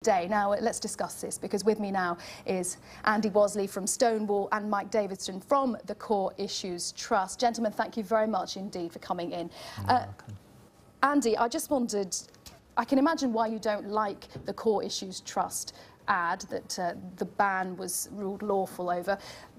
Day. Now, let's discuss this, because with me now is Andy Wasley from Stonewall and Mike Davidson from the Core Issues Trust. Gentlemen, thank you very much indeed for coming in. Andy, I just wondered, I can imagine why you don't like the Core Issues Trust ad that the ban was ruled lawful over,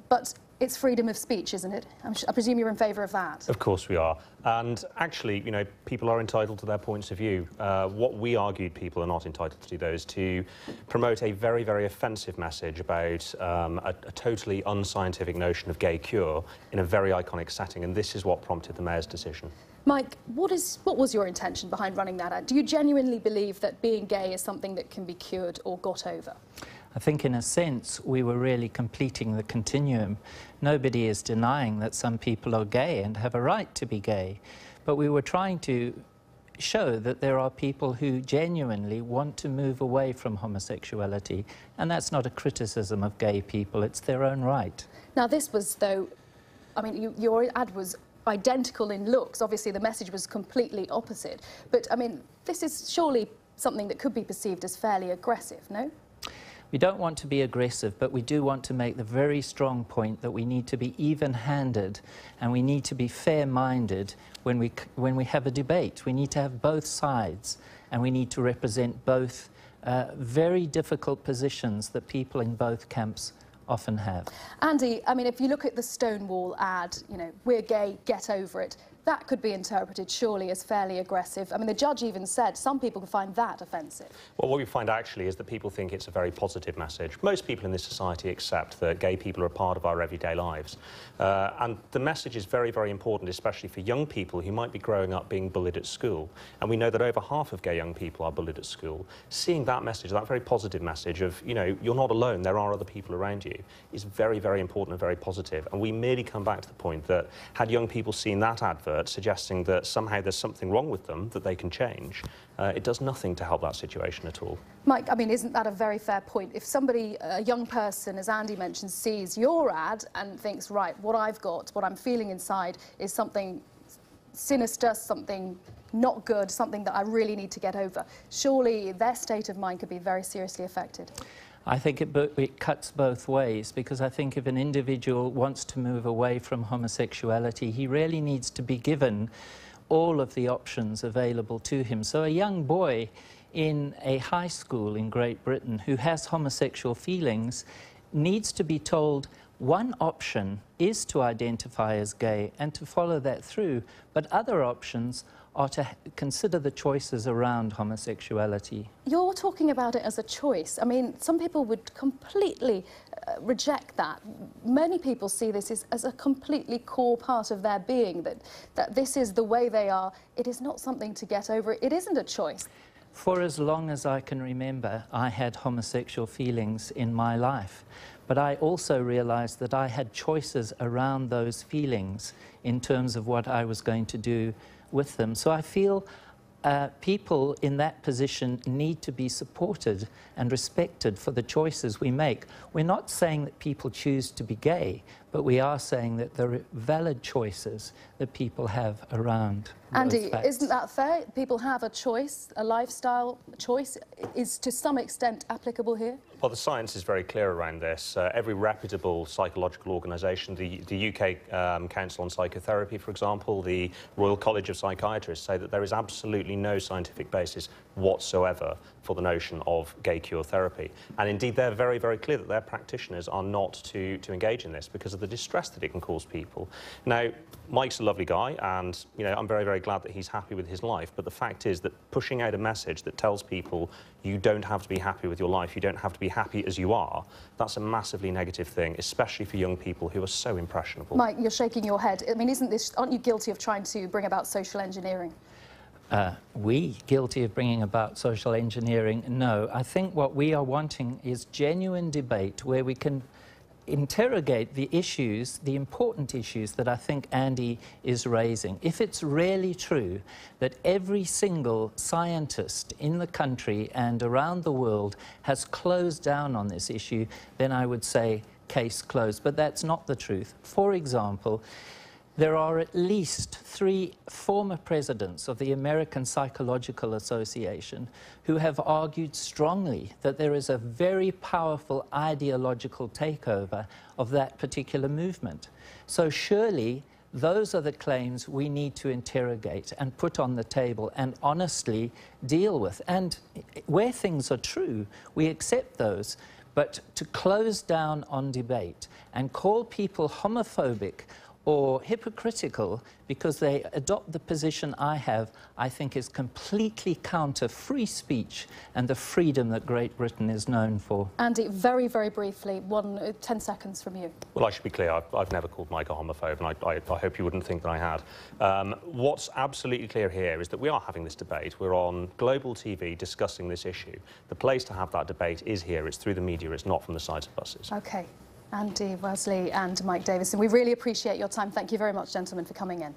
but it's freedom of speech, isn't it? I presume you're in favour of that. Of course we are. And actually, you know, people are entitled to their points of view. What we argued people are not entitled to do, though, is to promote a very, very offensive message about a totally unscientific notion of gay cure in a very iconic setting, and this is what prompted the Mayor's decision. Mike, what was your intention behind running that ad? Do you genuinely believe that being gay is something that can be cured or got over? I think in a sense we were really completing the continuum. Nobody is denying that some people are gay and have a right to be gay, but we were trying to show that there are people who genuinely want to move away from homosexuality, and that's not a criticism of gay people, it's their own right. Now this was, though, I mean, your ad was identical in looks. Obviously the message was completely opposite, but I mean, this is surely something that could be perceived as fairly aggressive, no? We don't want to be aggressive, but we do want to make the very strong point that we need to be even-handed and we need to be fair-minded when we have a debate. We need to have both sides and we need to represent both very difficult positions that people in both camps often have. Andy, I mean, if you look at the Stonewall ad, you know, we're gay, get over it, that could be interpreted surely as fairly aggressive. I mean, the judge even said some people can find that offensive. Well, what we find actually is that people think it's a very positive message. Most people in this society accept that gay people are a part of our everyday lives. And the message is very, very important, especially for young people who might be growing up being bullied at school. And we know that over half of gay young people are bullied at school. Seeing that message, that very positive message of, you know, you're not alone, there are other people around you, is very, very important and very positive. And we merely come back to the point that had young people seen that advert suggesting that somehow there's something wrong with them that they can change, it does nothing to help that situation at all. Mike, I mean, isn't that a very fair point? If somebody, a young person, as Andy mentioned, sees your ad and thinks, right, what I've got, what I'm feeling inside is something sinister, something not good, something that I really need to get over, surely their state of mind could be very seriously affected. I think it cuts both ways, because I think if an individual wants to move away from homosexuality, he really needs to be given all of the options available to him. So a young boy in a high school in Great Britain who has homosexual feelings needs to be told one option is to identify as gay and to follow that through, but other options are to consider the choices around homosexuality. You're talking about it as a choice. I mean, some people would completely reject that. Many people see this as a completely core part of their being, that this is the way they are. It is not something to get over. It isn't a choice. For as long as I can remember, I had homosexual feelings in my life. But I also realized that I had choices around those feelings in terms of what I was going to do with them. So I feel people in that position need to be supported and respected for the choices we make. We're not saying that people choose to be gay, but we are saying that there are valid choices that people have around. Andy, isn't that fair? People have a choice, a lifestyle choice is to some extent applicable here? Well, the science is very clear around this. Every reputable psychological organisation, the UK Council on Psychotherapy, for example, the Royal College of Psychiatrists, say that there is absolutely no scientific basis whatsoever for the notion of gay cure therapy. And indeed, they're very, very clear that their practitioners are not to engage in this because of the distress that it can cause people. Now, Mike's a lovely guy, and, you know, I'm very, very glad that he's happy with his life, but the fact is that pushing out a message that tells people you don't have to be happy with your life, you don't have to be happy as you are, that's a massively negative thing, especially for young people who are so impressionable. Mike, you're shaking your head. I mean, aren't you guilty of trying to bring about social engineering? We guilty of bringing about social engineering? No. I think what we are wanting is genuine debate where we can interrogate the issues, the important issues that I think Andy is raising. If it's really true that every single scientist in the country and around the world has closed down on this issue, then I would say case closed. But that's not the truth. For example, There are at least 3 former presidents of the American Psychological Association who have argued strongly that there is a very powerful ideological takeover of that particular movement. So surely those are the claims we need to interrogate and put on the table and honestly deal with. And where things are true, we accept those. But to close down on debate and call people homophobic or hypocritical because they adopt the position I have, I think is completely counter free speech and the freedom that Great Britain is known for. Andy, very, very briefly, 10 seconds from you. Well, I should be clear, I've never called Mike a homophobe, and I hope you wouldn't think that I had. What's absolutely clear here is that we are having this debate. We're on global TV discussing this issue. The place to have that debate is here. It's through the media. It's not from the sides of buses. OK. Andy, Wasley and Mike Davidson, we really appreciate your time. Thank you very much, gentlemen, for coming in.